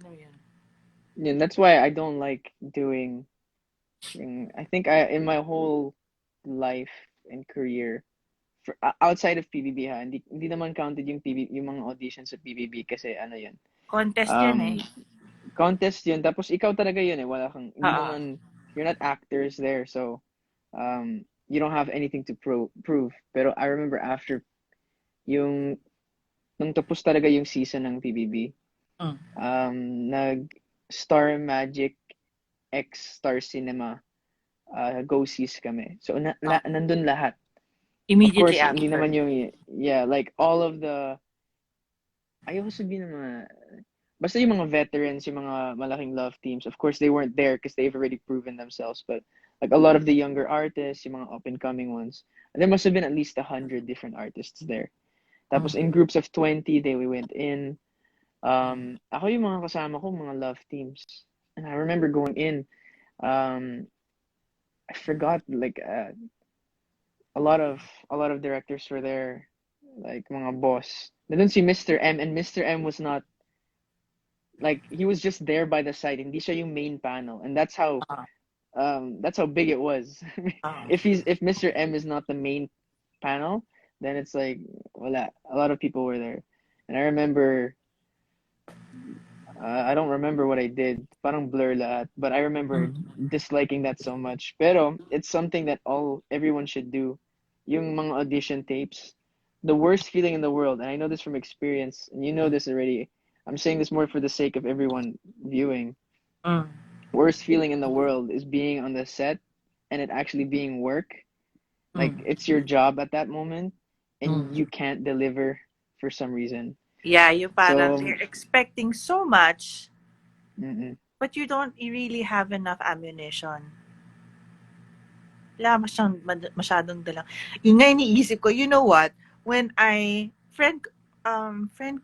No, yun. Yeah, that's why I don't like doing. I think in my whole life and career, outside of PBB ha, hindi naman counted yung yung mga auditions sa PBB kasi ano yun. Contest yun eh. Um, Contest yun, tapos ikaw talaga yun eh, hindi Oo. naman, you're not actors there, so, you don't have anything to prove. Pero I remember after, yung, nung tapos talaga yung season ng PBB, Mm. nag-Star Magic X Star Cinema, go sees kami. So, Oh. nandun lahat. Of Immediately course, hindi after. naman yung, yeah, like all of the, ayoko sabihin ng mga, basta yung mga veterans, yung mga malaking love teams, of course, they weren't there because they've already proven themselves. But like a lot of the younger artists, yung mga up and coming ones, there must have been at least 100 different artists there. Tapos Mm. in groups of 20, we went in. Ako yung mga kasama ko, mga love teams. And I remember going in. Um, I forgot like a lot of directors were there, like mga boss. Nandun si Mr. M, and Mr. M was not like, he was just there by the side. Hindi siya yung main panel, and Ah. that's how big it was. Ah. If Mr. M is not the main panel, then it's like wala. A lot of people were there, and I remember. I don't remember what I did. Parang blur lahat. But I remember Mm. disliking that so much. Pero it's something that everyone should do. Yung mga audition tapes. The worst feeling in the world, and I know this from experience, and you know this already. I'm saying this more for the sake of everyone viewing. Mm. Worst feeling in the world is being on the set and it actually being work. Like Mm. it's your job at that moment and Mm. you can't deliver for some reason. Yeah, yung parang So, you're expecting so much, mm-mm. but you don't really have enough ammunition. Wala masyadong dalang. Yun nga iniisip ko, you know what? When friend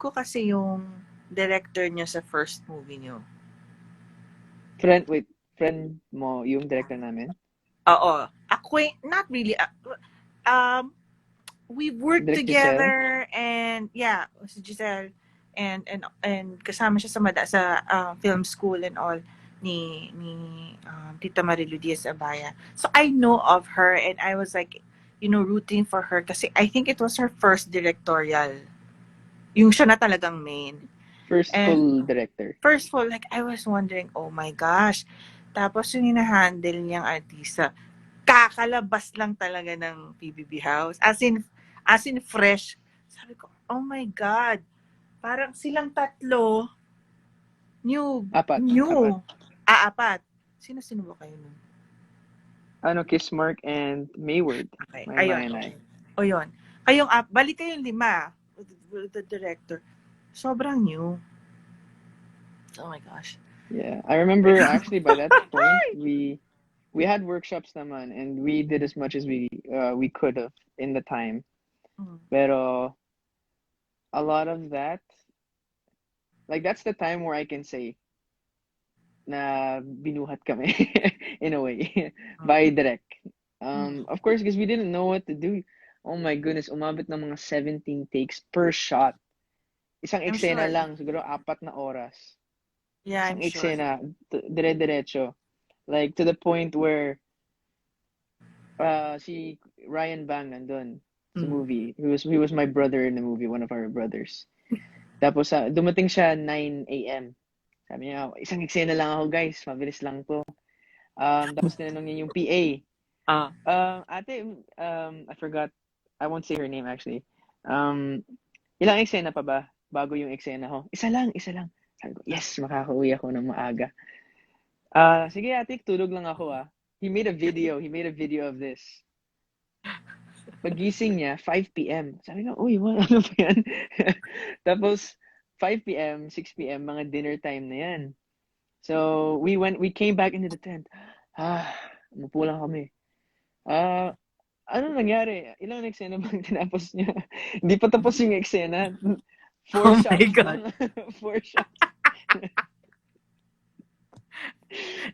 ko kasi yung director niya sa first movie niyo. Wait, friend mo yung director namin? Oo. Not really. Um, we worked Direct Giselle? together and yeah, si Giselle and kasama siya sa film school and all ni Tita Marilu Diaz Abaya. So I know of her and I was like, rooting for her kasi I think it was her first directorial. Yung siya na talagang main. First And full director. first of all, like I was wondering, oh my gosh. Tapos yung hinahandle niyang artista, kakalabas lang talaga ng PBB House. As in fresh. Sabi ko, oh my God. Parang silang tatlo, new, Apat. new. Apat. Sino ba kayo nun? Ano, Kissmark and Mayward. Okay, Maya ayun. and I. O yun. Balik kayong lima. With the director. Sobrang new. Oh my gosh. Yeah. I remember actually by that point we had workshops naman and we did as much as we could have in the time. Mm. Pero a lot of that, like that's the time where I can say na binuhat kami in a way by direct. Mm. Of course, because we didn't know what to do. Oh my goodness, umabot ng mga 17 takes per shot. Isang I'm eksena sure. lang, siguro 4 na oras. Yeah, I'm Isang sure. eksena, dire-diretso. Like to the point where si Ryan Bang nandun sa Mm. movie. He was my brother in the movie, one of our brothers. Tapos dumating siya 9 a.m. Sabi niya, isang eksena lang ako guys, mabilis lang to. Tapos tinanong niya yung PA. Ah. Ate, I forgot, I won't say her name actually. Um, ilang eksena pa ba bago yung eksena ko? Isa lang, isa lang. Sabi ko, yes, makakauwi ako ng maaga. Sige ate, tulog lang ako ah. He made a video of this. Pagising niya, 5 p.m. Sabi ko, uy, ano ba yan? Tapos, 5 p.m., 6 p.m., mga dinner time na yan. So, we came back into the tent. Umupo lang kami. Ano nangyari? Ilang eksena bang tinapos niya? Hindi pa tapos yung eksena. Four Oh my shots God. lang. 4 shots.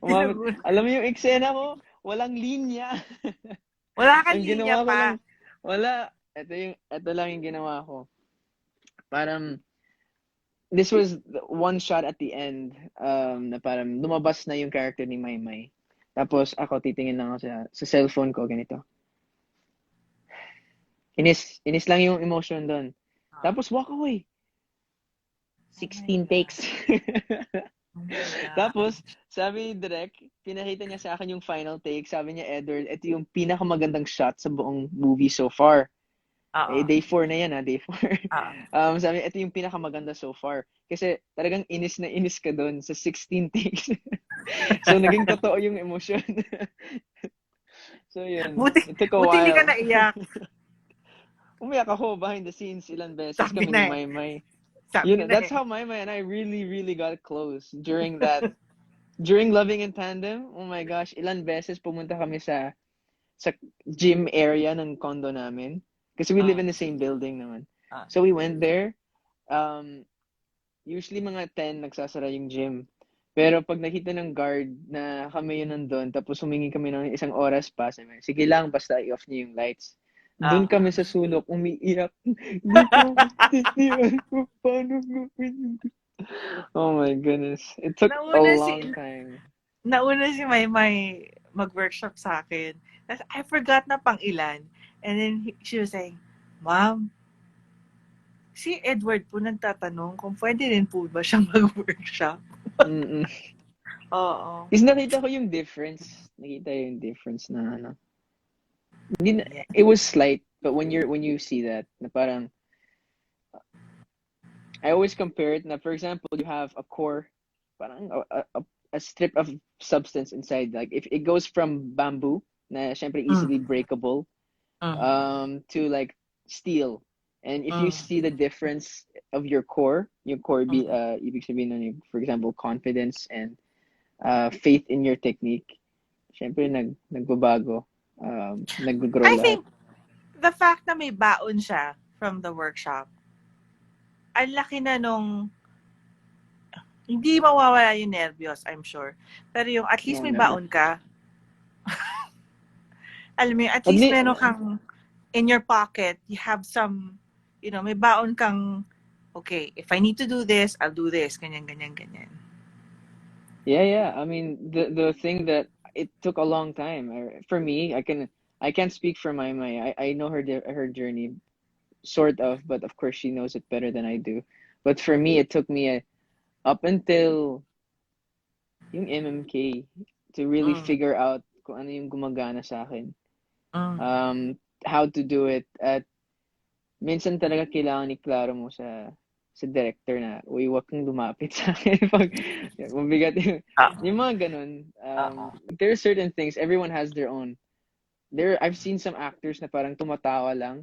Umabot. Tinagun. Alam mo yung eksena ko? Walang linya. Wala kang Ang linya ginawa ko pa. lang, wala. Ito lang yung ginawa ko. Parang, this was one shot at the end, na parang lumabas na yung character ni Maymay. Tapos ako titingin lang ako sa cellphone ko, ganito. Inis lang yung emotion doon. Tapos walk away. 16 takes. Oh my God. Tapos, sabi ni Direk, pinakita niya sa akin yung final take. Sabi niya, Edward, ito yung pinakamagandang shot sa buong movie so far. Oo. Day 4 na yan, day 4. Oo. Sabi niya, ito yung pinakamaganda so far. Kasi talagang inis na inis ka doon sa 16 takes. So, naging totoo yung emotion. So, yun. Buti, It took a buti hindi ka while. naiyak. Umiyak ako behind the scenes ilan beses Sabi kami na ni eh. Maymay. Sabi na That's eh. how Maymay and I really, really got close during Loving in Tandem. Oh my gosh, ilan beses pumunta kami sa gym area ng condo namin. Kasi we live in the same building naman. So we went there. Usually mga 10 nagsasara yung gym. Pero pag nakita ng guard na kami yun nandun, tapos humingi kami ng isang oras pa, sabi, sige lang, basta i-off niyo yung lights. Doon kami sa sulok, umiiyak. Hindi ko maintindihan kung paano gawin yun. Oh my goodness. It took a long time. Nauna si Maymay mag-workshop sa akin. Tapos I forgot na pang ilan. And then she was saying, Ma'am, si Edward po nagtatanong kung pwede rin po ba siyang mag-workshop. Mm-mm. Oo. Is nakita ko yung difference. Nakita yung difference na ano. It was slight, but when you see that, na parang I always compare it na, for example, you have a core, parang a strip of substance inside. Like if it goes from bamboo, na syempre easily breakable, to like steel. And if you see the difference of your core ibig sabihin nun, for example, confidence and faith in your technique, syempre nagbabago. Nag-grow I lahat. think the fact na may baon siya from the workshop, ang laki na nung hindi mawawala yung nervyos, I'm sure. Pero yung at least No, may never. baon ka. Alam mo, at least meron kang in your pocket, you have some, may baon kang, okay, if I need to do this, I'll do this, ganyan. Yeah. I mean, the thing that it took a long time for me. I can't speak for my I know her journey, sort of, but of course she knows it better than I do. But for me, it took me up until yung MMK to really figure out kung ano yung gumagana sa akin. How to do it. At minsan talaga kailangan i-klaro mo sa director na, uy, wag kang lumapit sa akin pag mabigat yung mga ganun. There are certain things, everyone has their own. I've seen some actors na parang tumatawa lang.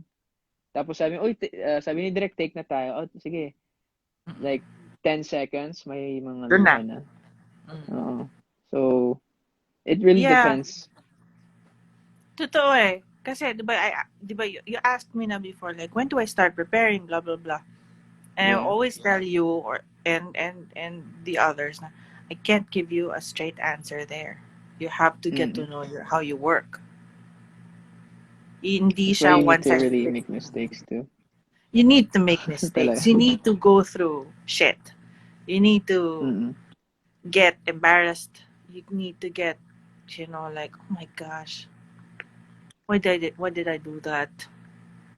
Tapos sabi ni direct, take na tayo. Oh, sige. Like 10 seconds, may mga luha na. So, it really depends. Totoo eh. Kasi, di ba, you asked me na before, like, when do I start preparing, blah, blah, blah. And I always tell you, and the others, na, I can't give you a straight answer there. You have to get to know how you work. Hindi siya one size. You really make mistakes too. You need to make mistakes. You need to go through shit. You need to get embarrassed. You need to get, like, oh my gosh, why did I do that?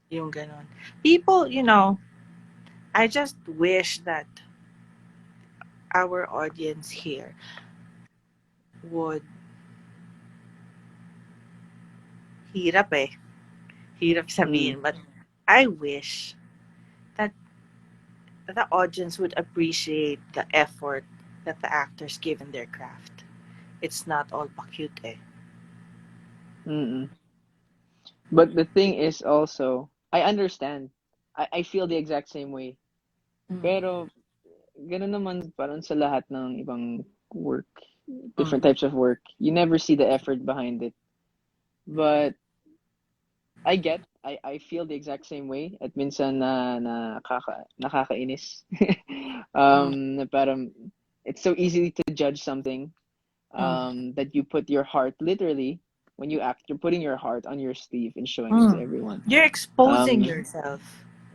Yung ganon. People, I just wish that our audience here would hirap sabihin, but I wish that the audience would appreciate the effort that the actors give in their craft. It's not all pa-cute eh. But the thing is also, I understand. I feel the exact same way. Pero, ganun naman parang sa lahat ng ibang work, different types of work. You never see the effort behind it. But, I feel the exact same way. At minsan nakakainis. Na parang, it's so easy to judge something that you put your heart, literally, when you act, you're putting your heart on your sleeve and showing it to everyone. You're exposing yourself.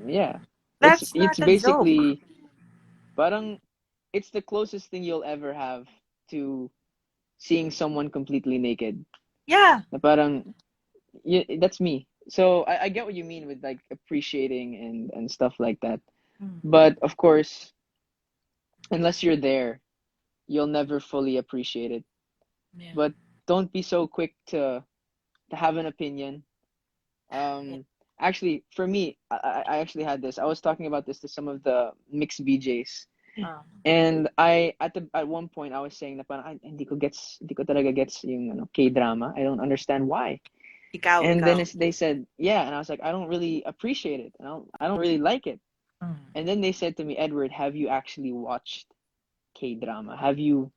Yeah. That's it's not a basically joke. Parang it's the closest thing you'll ever have to seeing someone completely naked. Yeah. Na parang yeah, that's me. So I get what you mean with like appreciating and stuff like that. Mm. But of course, unless you're there, you'll never fully appreciate it. Yeah. But don't be so quick to have an opinion. Yeah. Actually, for me, I actually had this. I was talking about this to some of the mixed BJs. Oh. And I at one point I was saying na parang "Ay, hindi ko talaga gets yung ano, K-drama. I don't understand why." And Ikaw. then they said, "Yeah," and I was like, "I don't really appreciate it. I don't really like it." Mm. And then they said to me, "Edward, have you actually watched K-drama? Have you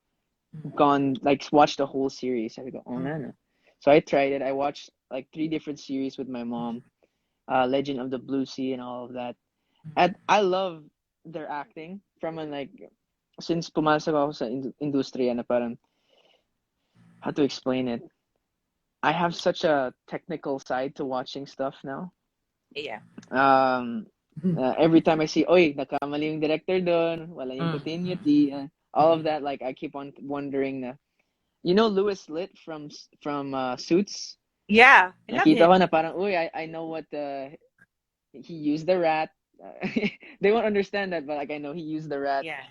gone like watched the whole series?" I go, "Oh, Mm. no." So I tried it. I watched like three different series with my mom, Legend of the Blue Sea and all of that. And I love their acting from a like since pumasok ako sa industriya na parang how to explain it. I have such a technical side to watching stuff now. Yeah. Um, every time I see, oy, nakamali yung director doon, wala yung Mm. continuity, all of that, like I keep on wondering na, you know Louis Litt from Suits? Yeah. I love Nakita ko him. na parang, uy, I know what he used the rat. They won't understand that, but like I know he used the rat. Yeah.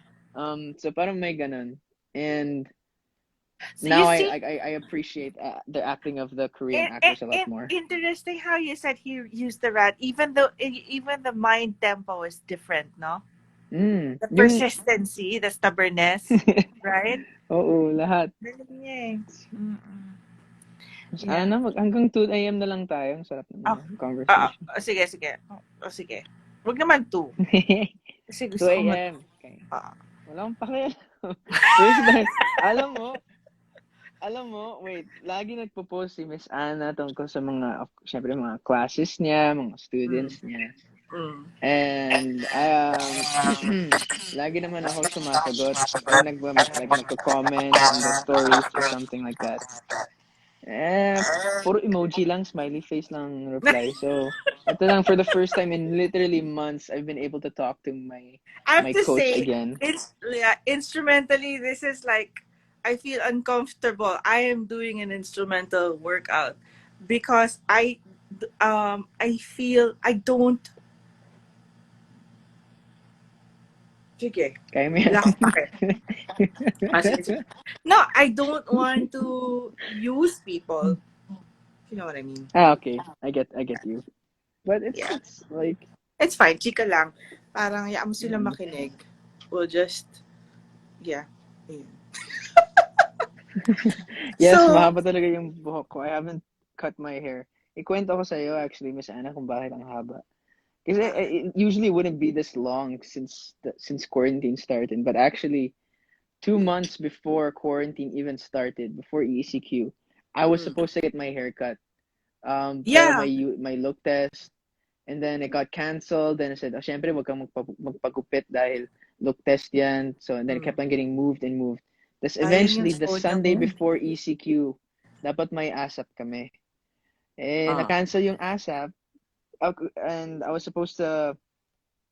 So parang may ganun. And So you now see, I appreciate the acting of the Korean actors a lot more. interesting how you said he used the rat, even though even the mind tempo is different, no? The Yung persistency, the stubbornness, right? oo, lahat. Galing niya eh. Mm-mm. Mas Yeah. hanggang 2 a.m. na lang tayo. Ang sarap ng Oh, conversation. sige, sige. Sige. Huwag naman two. Kasi 2 gusto ko a.m. Okay. ah. Wala akong pakialam. First time, alam mo, wait, lagi nagpo-post si Miss Anna tungkol sa mga, syempre, mga classes niya, mga Mm. students niya. Mm. And, lagi naman ako sumasagot or like, nagko-comment on the stories or something like that. Puro emoji lang, smiley face lang reply. So, ito lang, for the first time in literally months, I've been able to talk to I have my to coach say, again. it's yeah, instrumentally, this is like, I feel uncomfortable. I am doing an instrumental workout because I feel I don't. Sige. Kaya mo yan. Wala akong pake. Sige, sige. No, I don't want to use people. You know what I mean? Okay. I get you. But Yeah. it's like, It's fine. Chika lang. Parang hayaan mo sila mm, makinig. We'll just, yeah. Ayun. yes, So, mahaba talaga yung buhok ko. I haven't cut my hair. Ikwento ko sa'yo actually, Miss Anna, kung bakit ang haba. Kasi it usually wouldn't be this long since quarantine started. But actually, 2 months before quarantine even started, before ECQ, I was supposed to get my hair cut. For yeah. my look test, and then it got canceled. Then I said, oh, syempre, wag kang magpagupit dahil look test yan. So, and then it kept on getting moved and moved. Thus, Sayang yung eventually, the soda Sunday mo. before ECQ, dapat may ASAP kami. Na-cancel yung ASAP, and I was supposed to,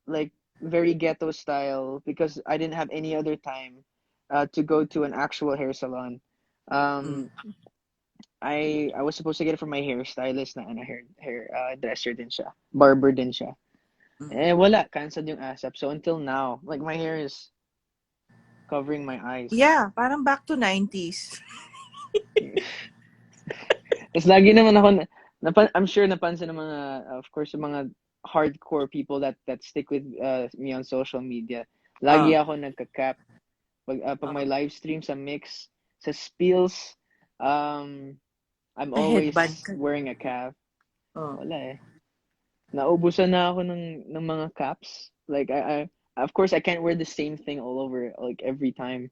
like, very ghetto style because I didn't have any other time to go to an actual hair salon. Mm. I was supposed to get it from my hairstylist na ano, hair dresser din siya. Barber din siya. Wala, canceled yung ASAP. So until now, like my hair is covering my eyes. Yeah, parang back to 90s. Tapos lagi naman ako, I'm sure napansin ng mga, of course, yung mga hardcore people that stick with me on social media. Lagi ako nagka-cap. Pag may live stream sa Mix, sa Spills, I'm always Headband ka. wearing a cap. Oh. Wala eh. Naubusan na ako ng mga caps. Like I of course I can't wear the same thing all over like every time.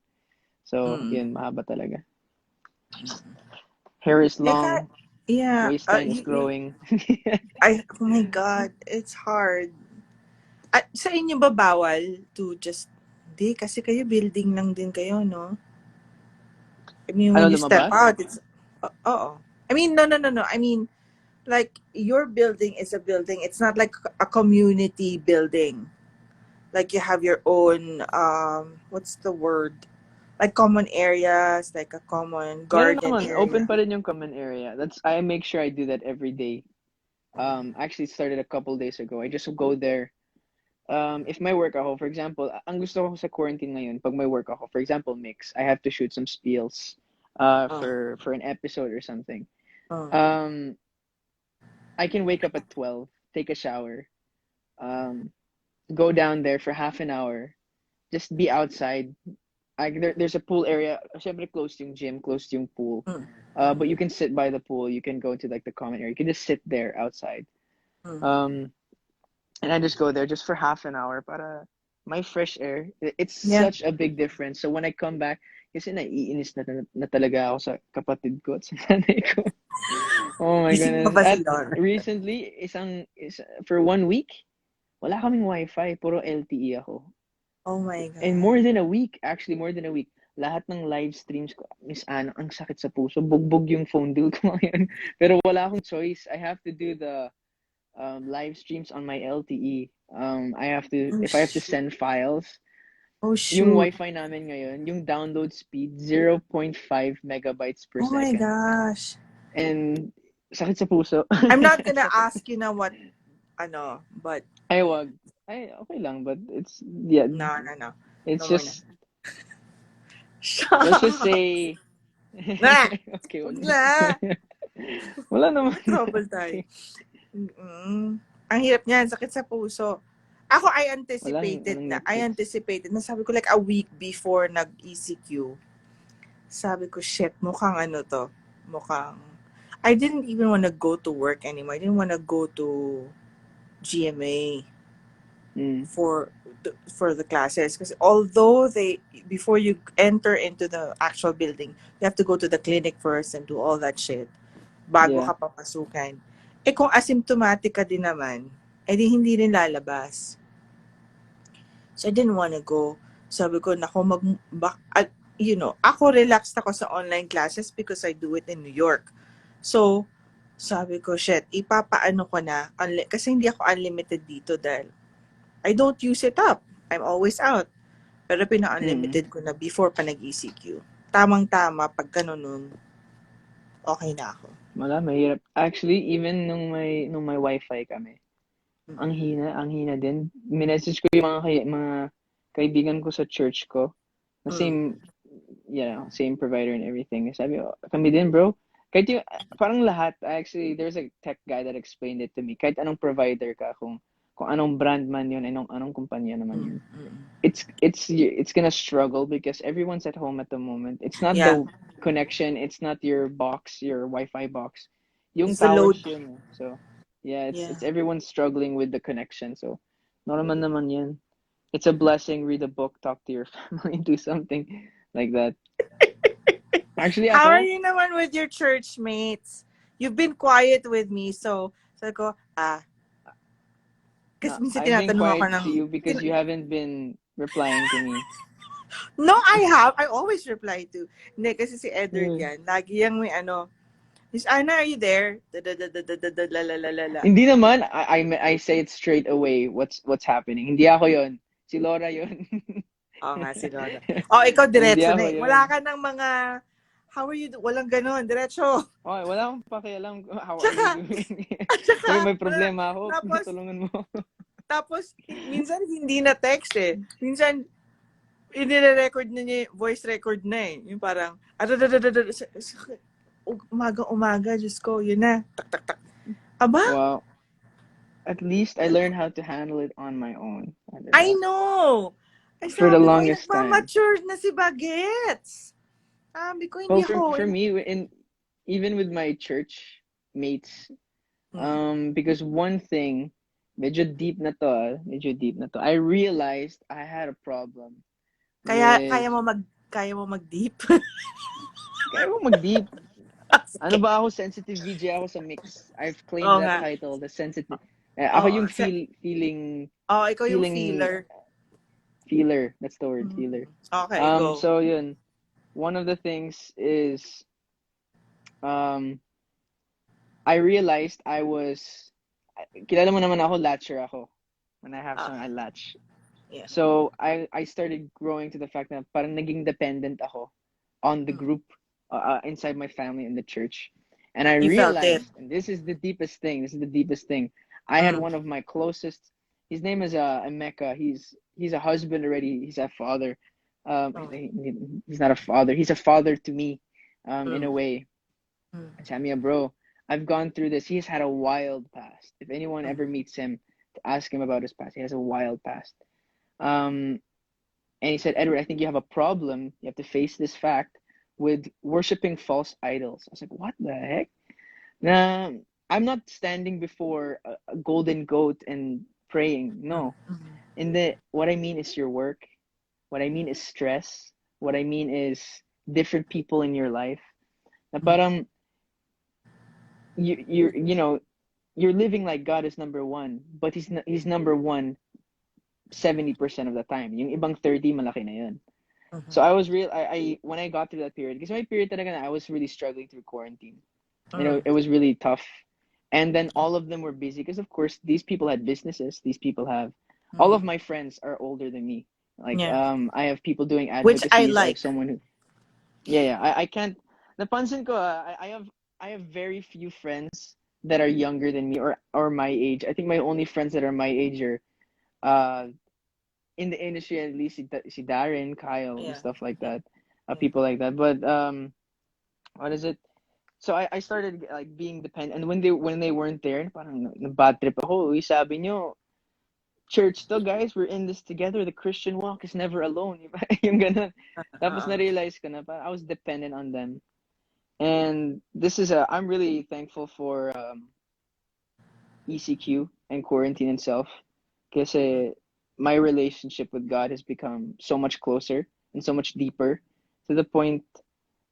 So, yun, mahaba talaga. Hair is long, Yeah. waistline is growing. Oh my God, it's hard. At sa inyo ba bawal to just, di, kasi kayo building lang din kayo, no? I mean, when Ano you step lumabas? out, it's, oh. I mean, no. I mean, like, your building is a building. It's not like a community building. like you have your own what's the word? Like common areas, like a common Meron garden naman, open area. pa rin yung common area. I make sure I do that every day. Actually started a couple days ago. I just go there. If may work ako, for example, ang gusto ko sa quarantine ngayon, pag may work ako, for example, mix, I have to shoot some spiels, Oh, for an episode or something. oh, Um, I can wake up at 12, take a shower, um, go down there for half an hour, just be outside. There's a pool area, syempre close to yung gym, close to yung pool. mm, But you can sit by the pool. You can go to like the common area. You can just sit there outside. mm. Um, and I just go there just for half an hour para my fresh air. It's Yeah. such a big difference. So when I come back, kasi naiinis na talaga ako sa kapatid ko at sa nanay ko. Oh my Gising pa goodness. ba si At Laura? recently, for 1 week, wala kaming wifi, puro LTE ako. Oh my And God. more than a week, actually more than a week, lahat ng live streams ko, Miss Ana, ang sakit sa puso. Bugbog yung phone bill ko ngayon. Pero wala akong choice. I have to do the live streams on my LTE. Oh, If I have to shoot. send files, Oh, yung shoot. Wi-Fi namin ngayon, yung download speed, 0.5 megabytes per Oh my second. gosh. And sakit sa puso. I'm not gonna Sakit. ask you na what, but Ay, wag. Ay, okay lang, but yeah, no, no, no. it's No more na. just, let's just say, Na! okay, wag Huwag na. na! Wala naman. Trouble tayo. Okay. Ang hirap niyan, sakit sa puso. Ako, I Walang anticipated na sabi ko like a week before nag-ECQ. Sabi ko, shit, mukhang mukhang, I didn't even want to go to work anymore. I didn't want to go to GMA Mm, for the classes. Because although before you enter into the actual building, you have to go to the clinic first and do all that shit bago yeah. ka papasukan. Eh kung asymptomatic ka din naman, di hindi rin lalabas. So I didn't want to go. Sabi ko, ako relaxed ako sa online classes because I do it in New York. So, sabi ko, shit, ipapaano ko na, kasi hindi ako unlimited dito dahil I don't use it up. I'm always out. Pero Mm. pina-unlimited ko na before pa nag-ECQ. Tamang-tama, pag ganun, okay na ako. Wala, mahirap. Actually, even nung may wifi kami, ang Mm. hina din. Minessage ko yung mga kaibigan ko sa church ko, na Mm. same provider and everything. Sabi ko, kami din, bro. Kahit yung, parang lahat, actually, there's a tech guy that explained it to me. Kahit anong provider ka, kung anong brand man yun, anong kumpanya naman yun. It's gonna struggle because everyone's at home at the moment. It's not Yeah. the connection, it's not your box, your Wi-Fi box. Yung It's the load. towers yun. So, yeah, Yeah. it's everyone struggling with the connection. So, normal naman yan. It's a blessing. Read a book, talk to your family, do something like that. Actually, How are ako, you naman with your church mates? You've been quiet with me, so sabi ko, kasi minsan I've been tinatanong ako quiet ng, to you because you haven't been replying to me. no, I have. I always reply to. Hindi, kasi si Edward Hmm. yan. Lagi yung may Miss Anna, are you there? La la la la la. Hindi naman, I say it straight away what's happening. Hindi ako yon. Si Laura yon. Oo nga, si Lola. Ikaw Hindi diretso ako na eh. yon. Wala ka ng mga, how are you, walang ganon, diretso. Okay, wala akong pakialam kung how are Tsaka, you doing. at saka, Uy, may problema ako. tapos, Tulungan mo. tapos, minsan hindi na text eh. Minsan, inire-record na niya, voice record na eh. Yung parang, umaga, Diyos ko, yun na. Tak, tak, tak. Aba, Well, at least I learned how to handle it on my own. I Diba? know! Ay, For the sabi ko, longest time. nagmamature na si Bagets. Sabi ko, Well, hindi for ako. me, even with my church mates, Hmm. because one thing, medyo deep na to, I realized I had a problem Kaya, with, kaya mo mag-deep. kaya ko mag-deep. Ano Sige. ba ako? Sensitive VJ ako sa mix. I've claimed Oo that nga. title, the sensitive. Ako Oo. yung feeling, Ikaw yung feeler. feeler. That's the word, feeler. Okay, go. So yun, one of the things is, I realized kilala mo naman ako, latcher ako. When I have something, I latch. Yeah. So I started growing to the fact that parang naging dependent ako on the Mm. group inside my family in the church. And I You felt it. realized, and this is the deepest thing, this is the deepest thing. I had Mm. one of my closest, his name is Emeka. He's a husband already, he's a father. Oh. He's not a father, he's a father to me, in Mm. a way. Mm. Samia, bro, I've gone through this. He's had a wild past. If anyone Mm. ever meets him, to ask him about his past. He has a wild past. Um, and he said, Edward, I think you have a problem. You have to face this fact with worshiping false idols. I was like, what the heck? Nah, I'm not standing before a golden goat and praying. Mm. No. Mm. In the what I mean is your work. What I mean is stress. What I mean is different people in your life. Na Mm. parang you know you're living like God is number one, but he's number one 70% of the time. Yung ibang 30 malaki na yun. Mhm. So I was real I when I got through that period, because my period talaga na, I was really struggling through quarantine. You know, Mm. it was really tough. And then all of them were busy because of course these people had businesses. These people have all of Mhm. my friends are older than me. Like Yeah. I have people doing Which I advocacies. I have like. someone who I can't napansin ko I have very few friends that are younger than me or my age. I think my only friends that are my age are uh in the industry, at least si Darren, Kyle, and Yeah. stuff like Yeah. that, Yeah. people like that. But what is it? So I started like being dependent, and when they weren't there, parang bad trip ako. Uy, sabi nyo, church to guys, we're in this together. The Christian walk is never alone. Yung ganun. Tapos Uh-uh. na-realize ko na parang I was dependent on them, and this is a I'm really thankful for ECQ and quarantine itself, Mm. kasi my relationship with God has become so much closer and so much deeper to the point.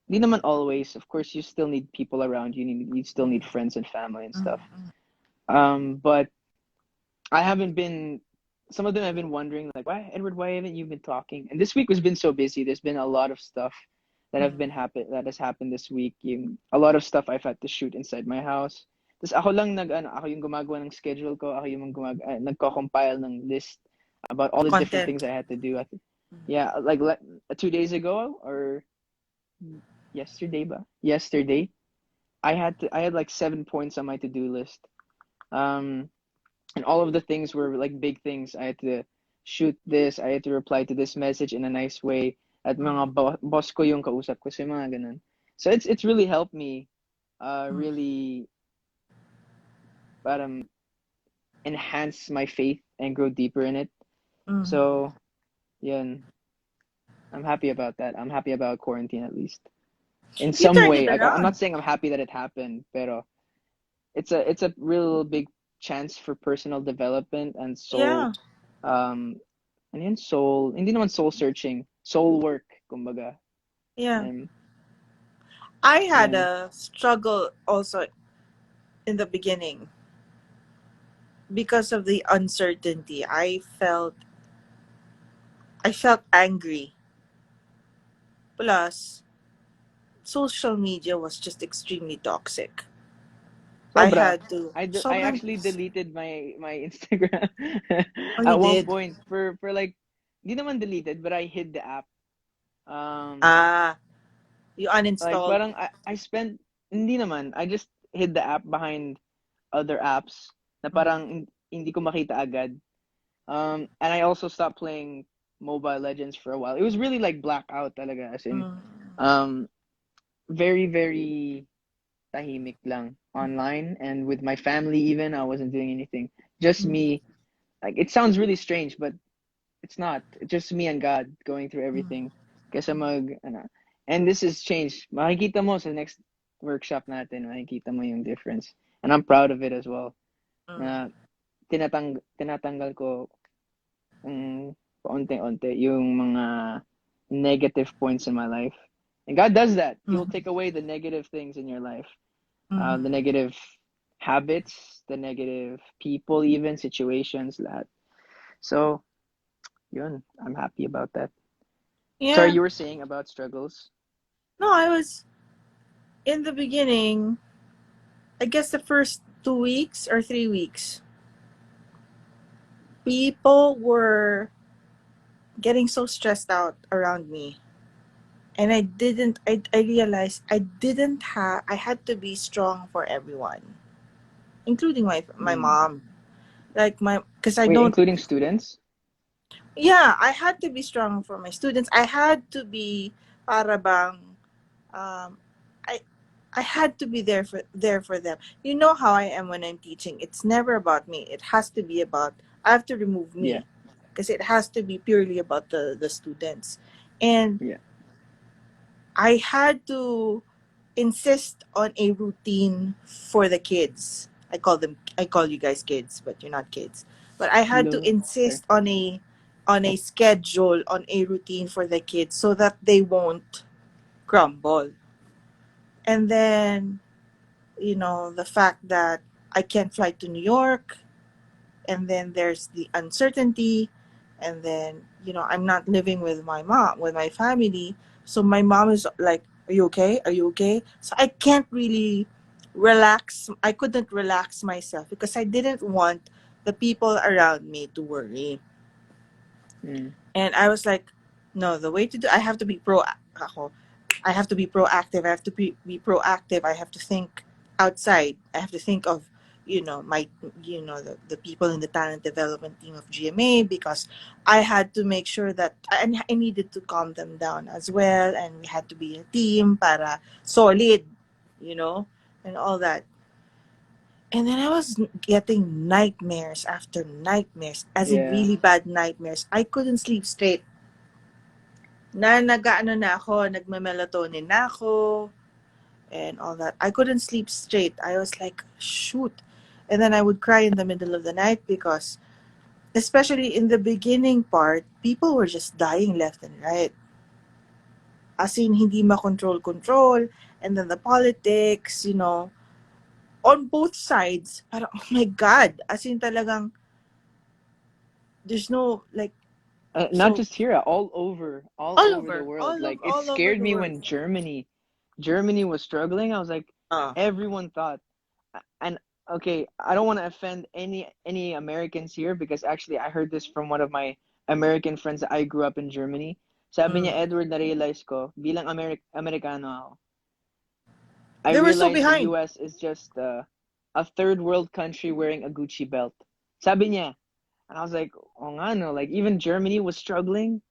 Di naman always. Of course, you still need people around you. You still need friends and family and stuff. Mm. But I haven't been. Some of them have been wondering, like, why, Edward? Why haven't you been talking? And this week has been so busy. There's been a lot of stuff Mm. that has happened this week. A lot of stuff I've had to shoot inside my house. Tapos ako lang ako yung gumagawa ng schedule ko. Ako yung nagko-compile ng list about all the different Content. things I had to do. Yeah, like 2 days ago or yesterday, ba? Yesterday, I had like 7 points on my to-do list. Um, and all of the things were like big things. I had to shoot this, I had to reply to this message in a nice way. At Mm. mga boss ko yung kausap ko sa mga ganun. So it's really helped me Mm. really parang enhance my faith and grow deeper in it. Mm. So, yun. I'm happy about that. I'm happy about quarantine at least. In You some turned it way, I'm around. not saying I'm happy that it happened, pero it's a real big chance for personal development and soul Yeah. um ano yun? Soul hindi naman soul searching, soul work kumbaga. Yeah. And I had yun. a struggle also in the beginning because of the uncertainty. I felt angry. Plus, social media was just extremely toxic. I Sobra. had to I sobrang. actually deleted my Instagram Oh, you at one did. point for like hindi naman deleted but I hid the app. Ah, you Like uninstalled. parang I spent hindi naman I just hid the app behind other apps na Mm. parang hindi ko makita agad. And I also stopped playing Mobile Legends for a while. It was really like blackout talaga, as in, Mm. um, very, very tahimik lang online and with my family even. I wasn't doing anything. Just Mm. me. Like it sounds really strange, but it's not. It's just me and God going through Mm. everything. Kesa ano. And this has changed. Makikita mo sa next workshop natin, makikita mo yung difference. And I'm proud of it as well. Mm. Na tinatanggal ko paunti-unti yung mga negative points in my life. And God does that. He will Mm. take away the negative things in your life, Mm. the negative habits, the negative people, even situations, lahat. So, yun, I'm happy about that. Sorry, Yeah. you were saying about struggles. No, I was in the beginning. I guess the first 2 weeks or 3 weeks, people were. getting so stressed out around me. And I realized I had to be strong for everyone, including my Mm. mom. Like because I Wait, don't, including students? yeah, I had to be strong for my students. I had to be, para bang, um, I, I had to be there for them. You know how I am when I'm teaching. It's never about me. It has to be about, I have to remove Yeah, me because it has to be purely about the students. And yeah. I had to insist on a routine for the kids. I call you guys kids, but you're not kids. But I had to Hello. Okay. insist on a schedule, on a routine for the kids so that they won't crumble. And then, the fact that I can't fly to New York, and then there's the uncertainty, and then I'm not living with my mom, with my family, so my mom is like, are you okay, are you okay? So I can't really relax. I couldn't relax myself because I didn't want the people around me to worry. Mm. And I was like, no, the way to do, I have to be ako. I have to be proactive. I have to be proactive. I have to think outside. I have to think of, my, the people in the talent development team of GMA, because I had to make sure that I needed to calm them down as well. And we had to be a team para solid, you know, and all that. And then I was getting nightmares after nightmares, as in Yeah. really bad nightmares. I couldn't sleep straight. Nag-ano na ako, nagme-melatonin na ako, and all that. I couldn't sleep straight. I was like, shoot. And then I would cry in the middle of the night because, especially in the beginning part, people were just dying left and right. As in, hindi ma-control. And then the politics, on both sides. Parang, oh my God. As in, talagang, there's no, like, Not so, just here, all over the world. Like it all over scared the me world. when Germany was struggling. I was like, Uh, everyone thought, and okay, I don't want to offend any Americans here because actually I heard this from one of my American friends that I grew up in Germany. Sabi mm. niya, Edward, na-realize ko, bilang Amerikano ako, I They were so realized the behind. US is just a third world country wearing a Gucci belt. Sabi niya. And I was like, oh nga no, like even Germany was struggling.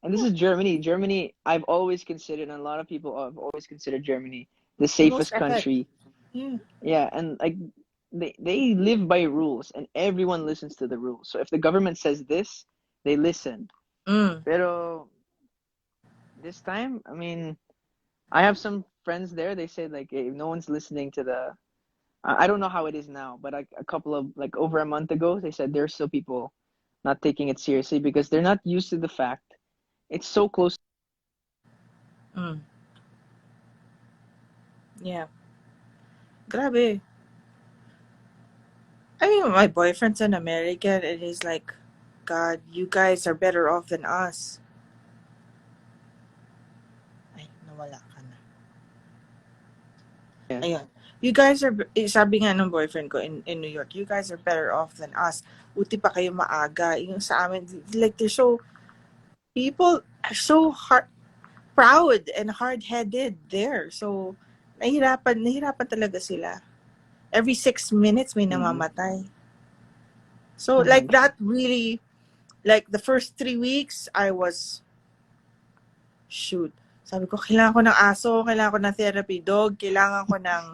And this Yeah, is Germany. Germany, I've always considered, and a lot of people have always considered Germany the the most safest ahead. country. Yeah. Yeah, and like they live by rules and everyone listens to the rules. So if the government says this, they listen. Mm. Pero this time, I mean, I have some friends there, they say like, hey, no one's listening to the I don't know how it is now, but like a couple of like over a month ago, they said there's still people not taking it seriously because they're not used to the fact it's so close. Mm. Yeah. Grabe. I mean, my boyfriend's an American, and he's like, God, you guys are better off than us. Ay, nawala ka na. Yeah. Ayun. You guys are, sabi nga ng boyfriend ko in New York, you guys are better off than us. Buti pa kayo maaga. Yung sa amin, like, people are so proud and hard-headed there. So, nahirapan talaga sila. Every 6 minutes may Mm-hmm. namamatay. So, Mm-hmm. like, that really, like, the first 3 weeks, I was, shoot. Sabi ko, kailangan ko ng aso, kailangan ko ng therapy dog, kailangan ko ng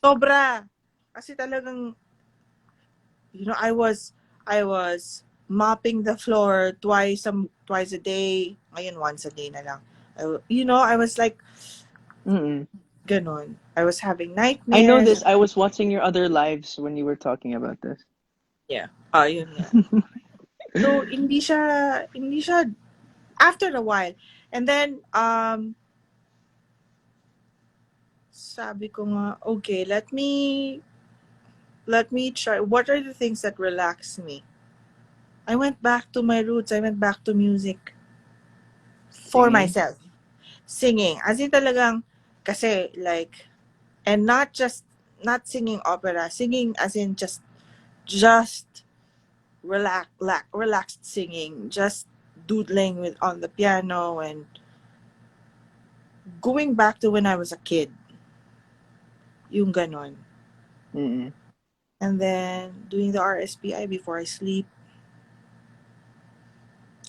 sobra. Kasi talagang, I was mopping the floor twice a day. Ngayon, once a day na lang. I was like, Mm-mm. ganon. I was having I know nightmares. this. I was watching your other lives when you were talking about this. Yeah. Yun nga. So, hindi siya, after a while. And then, sabi ko nga, okay, let me try. What are the things that relax me? I went back to my roots. I went back to music for Singing. myself. Singing. As in talagang, kasi like, and not singing opera, singing as in just relaxed singing, just doodling with on the piano and going back to when I was a kid. Yung ganon. Mm-mm. And then doing the RSPI before I sleep.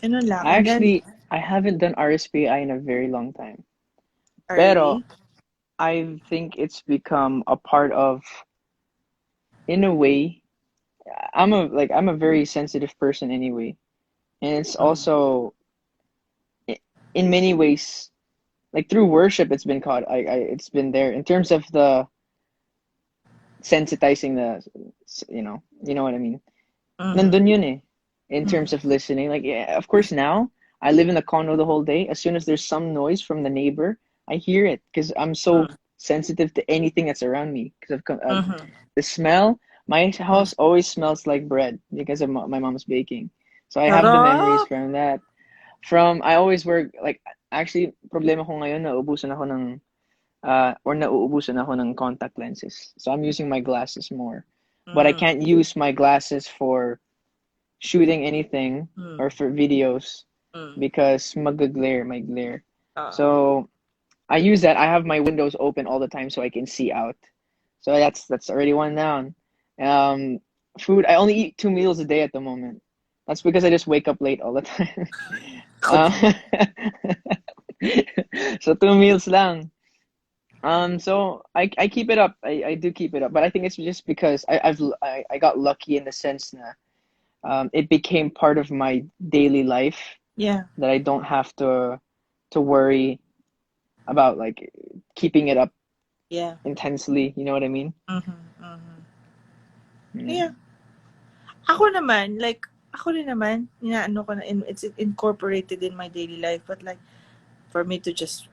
Ganun lang. And then, I haven't done RSPI in a very long time. Pero, really? I think it's become a part of, in a way, I'm a very sensitive person anyway. And it's Mm. also, in many ways, like through worship, it's been caught. It's been there in terms of the sensitizing you know what I mean. Mm-hmm. Nandun yun eh, in Mm-hmm. terms of listening. Like, yeah, of course now I live in a condo the whole day. As soon as there's some noise from the neighbor, I hear it because I'm so sensitive to anything that's around me. Because Mm-hmm. the smell. My house always smells like bread because of my mom's baking. So I have the memories Sarap! from that. From I always work like actually problema ko ngayon nauubusan ako ng or nauubusan ako ng contact lenses. So I'm using my glasses more. But I Mm. can't use my glasses for shooting anything Mm. or for videos Mm. because mag-glare, my glare. Oo. So I use that. I have my windows open all the time so I can see out. So that's already one down. Um, Food. I only eat 2 meals a day at the moment. That's because I just wake up late all the time. Ako Uh, din. so 2 meals lang. So I keep it up. I do keep it up, but I think it's just because I got lucky in the sense that it became part of my daily life Yeah. that I don't have to worry about like keeping it up Yeah. intensely. You know what I mean? Mm-hmm. Mm-hmm. Mm. Yeah. Ako rin naman, inaano ko na, it's incorporated in my daily life, but like, for me to just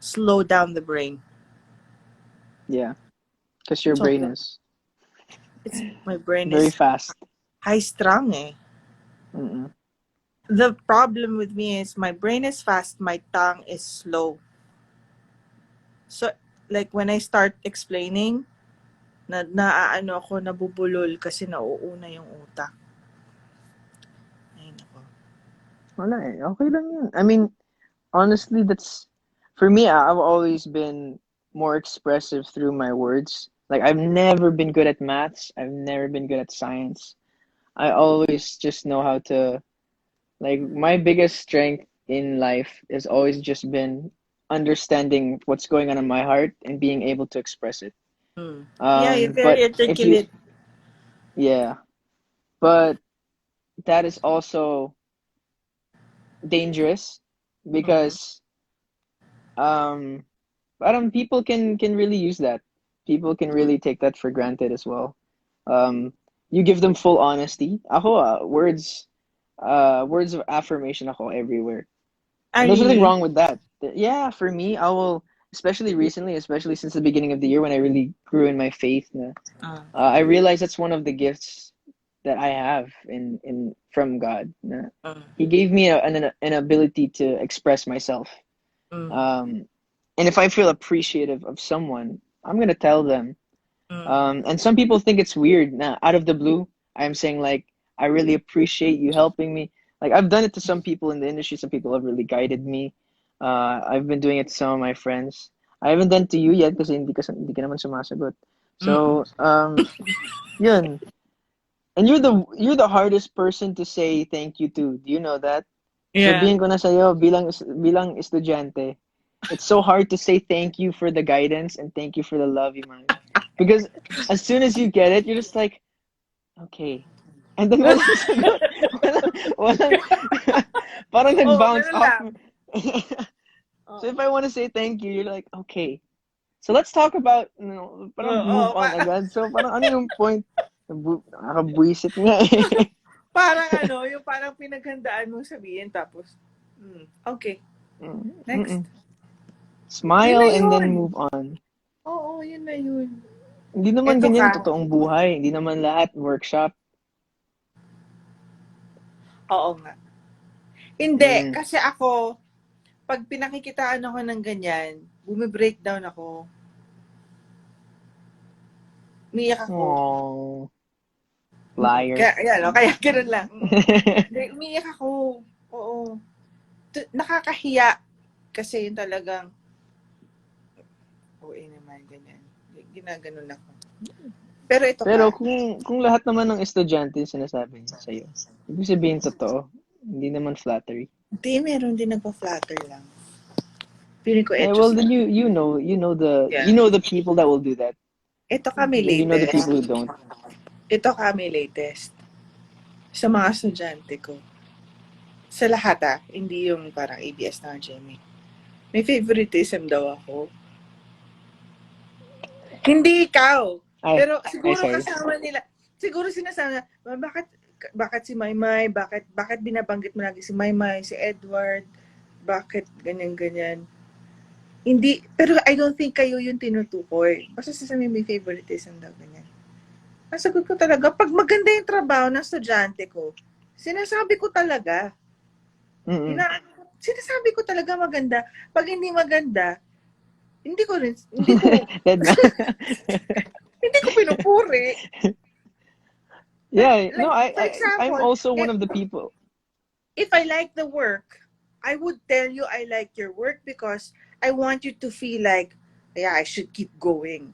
slow down the brain. Yeah, because your brain Sobra. is My brain very is fast. high strung eh. Mm-mm. The problem with me is my brain is fast, my tongue is slow. So, like, when I start explaining, naaano ako, nabubulol kasi nauuna yung utak. Ay, nako. Wala eh. Okay lang yun. I mean, honestly, that's for me. I've always been more expressive through my words. Like I've never been good at maths. I've never been good at science. I always just know how to like my biggest strength in life has always just been understanding what's going on in my heart and being able to express it. Yeah, you're But very if you articulate. yeah, but that is also dangerous Mm. because um people can really use that. People can really take that for granted as well. Um, you give them full honesty. Ako, words of affirmation ako everywhere. Ah, And there's nothing really? wrong with that. Yeah, for me, I will, especially recently, especially since the beginning of the year when I really grew in my faith, Ah. I realized that's one of the gifts that I have in from God. Mm. He gave me an ability to express myself. Mm. Um, and if I feel appreciative of someone, I'm gonna tell them. Mm. And some people think it's weird. Now, out of the blue, I'm saying like, I really appreciate you helping me. Like I've done it to some people in the industry. Some people have really guided me. I've been doing it to some of my friends. I haven't done to you yet kasi hindi ka naman sumasagot. Mm. So, yun. And you're the hardest person to say thank you to. Do you know that? Yeah. Sabihin ko na sa'yo bilang estudyante. It's so hard to say thank you for the guidance and thank you for the love, Iman. Because as soon as you get it, you're just like, okay. And then walang sagot. Walang, parang Oo, nag-bounce ganun off. lang. So if Oo. I want to say thank you, you're like, okay. So let's talk about, parang Oo, move on agad. So parang ano yung point? Nakabwisit nga eh. parang ano, yung parang pinaghandaan mong sabihin tapos, okay, next. Mm-mm. Yun na Smile and then yun. move on. Oo, yun na yun. Hindi naman Eto ganyan ka. ang totoong buhay. Hindi naman lahat workshop. Oo nga. Hindi, Mm. kasi ako, pag pinakikitaan ako ng ganyan, bumi-breakdown ako. Umiyak ako. Aww. Liar. Kaya ganun lang. Hindi, umiiyak ako. Oo. Nakakahiya. Kasi yun talagang, oo naman, ganyan. Ginaganon ako. Pero ito Pero pa, kung lahat naman ng estudyante yung sinasabi niya sa'yo, ibig sabihin totoo. Hindi naman flattery. di meron din nagpa-flatter lang. Feeling ko Eh, etos well, then lang. you Yeah. know the people that will do that. Ito kami Then you know the latest. people who don't. Ito kami latest. Sa mga estudyante ko. Sa lahat hindi yung parang ABS na Jimmy. May favoritism daw ako. Hindi ikaw. Ay, Pero ay, siguro sorry. kasama nila. Siguro sinasabi na, bakit si Maymay? Bakit binabanggit mo lagi si Maymay, si Edward? Bakit ganyan-ganyan? Hindi, pero I don't think kayo yung tinutukoy. Basta sasabihin may favoritism daw ganyan. Nasagot ko talaga, pag maganda yung trabaho ng estudyante ko, sinasabi ko talaga. Mm-mm. Sinasabi ko talaga maganda. Pag hindi maganda, hindi ko rin, hindi ko, Dead na. hindi ko pinupuri. Yeah, no, Like, for I'm example, also one of the people. if I like the work, I would tell you I like your work because I want you to feel like, yeah, I should keep going.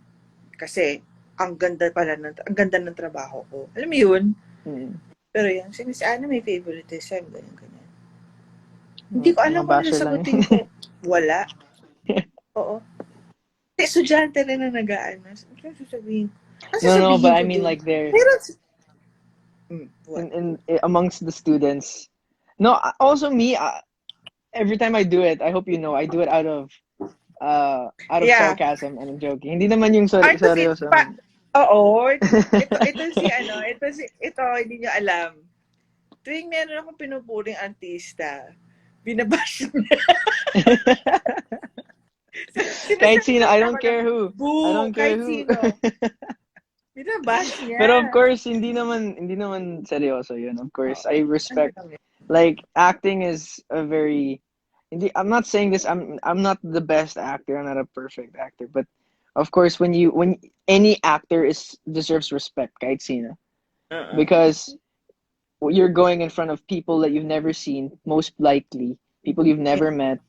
Kasi, ang ganda ng trabaho ko. Alam mo yun? Mm. Pero yan, ano may favoritism, ganyan. Hindi ko Mga alam kung ano basher lang sasagutin ko. Wala. Oo. Estudyante rin na nag-aano. Ano sasabihin? Ano No, sasabihin but I ko mean dun? like there Pero, what? in amongst the students. No, also me. Every time I do it, I hope you know, I do it out of Yeah. sarcasm and I'm joking. Hindi naman yung Art of it, seryoso. oo. Ito, hindi nyo alam. Tuwing meron akong pinupuring artista, binabash niya. Kahit sino, I Sinasabi don't ako na, care who. I boo, don't care kahit who. sino. Binabash niya. Pero of course, hindi naman seryoso yun. Of course, I Ano respect. lang yun? Like acting is a very. Hindi, I'm not saying this. I'm not the best actor. I'm not a perfect actor. But of course, when any actor is deserves respect, kahit sino, because you're going in front of people that you've never seen, most likely people you've never met,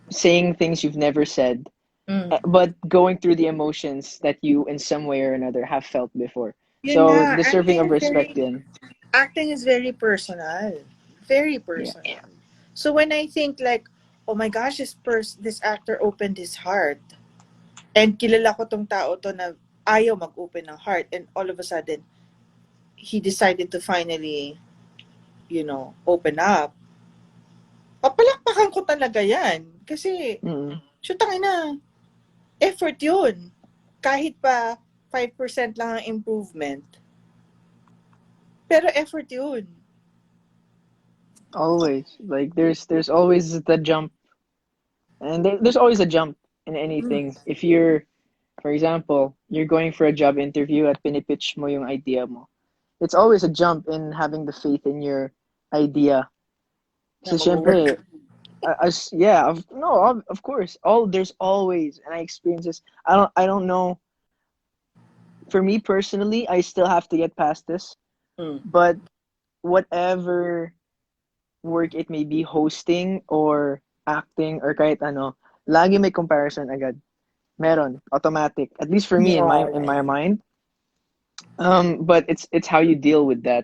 saying things you've never said, but going through the emotions that you in some way or another have felt before. Yun So nga, deserving of respect in. acting is very personal. Very Yeah. personal. So when I think like, oh my gosh, this actor opened his heart. And kilala ko tong tao to na ayaw mag-open ng heart. And all of a sudden, he decided to finally, open up. Papalakpakan ko talaga yan. Kasi, Mm-mm. shootang ina, effort yun. Kahit pa 5% lang ang improvement. Pero effort yun. Always like there's always the jump, and there's always a jump in anything. If you're, for example, you're going for a job interview at pinipitch mo yung idea mo, it's always a jump in having the faith in your idea. Na So mag-work. syempre, yeah, no, of course, there's always, and I experience this. I don't know. For me personally, I still have to get past this, but whatever work it may be, hosting or acting or kahit ano, lagi may comparison agad. Meron, automatic. At least for me, in my mind. But it's how you deal with that.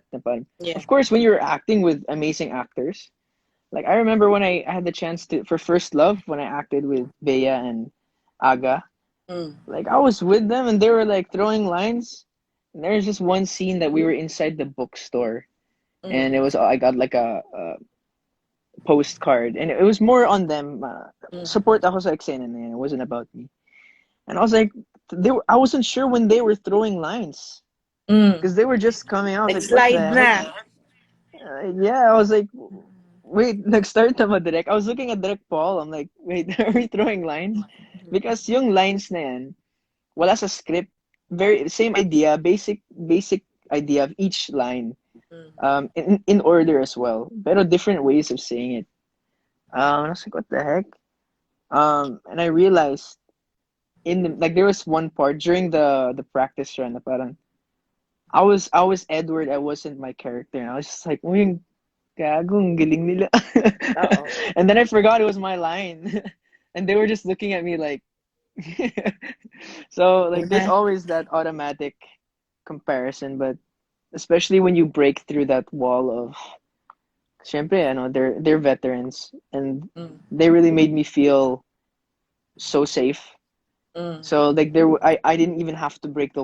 Yeah. Of course, when you're acting with amazing actors, like I remember when I had the chance to for First Love when I acted with Bea and Aga. Like I was with them and they were like throwing lines. And there's just one scene that we were inside the bookstore, and it was I got like a postcard, and it was more on them. Support ako sa eksena na yan. It wasn't about me. And I was like, I wasn't sure when they were throwing lines because they were just coming out. I was like, what the heck? Yeah, I was like, wait, nag-start na ba direct? I was looking at Direct Paul. I'm like, wait, are we throwing lines? Because yung lines na yan, wala sa script. Very same idea, basic idea of each line. In order as well, pero different ways of saying it. I was like, what the heck? And I realized like there was one part during the practice run na parang I was Edward. I wasn't my character. And I was just like, "Uy, gago, ang galing nila." Oo. And then I forgot it was my line. And they were just looking at me like so like there's Yeah. always that automatic comparison, but especially when you break through that wall of syempre, ano, they're veterans and Mm. they really made me feel so safe. Mm. So like I didn't even have to break the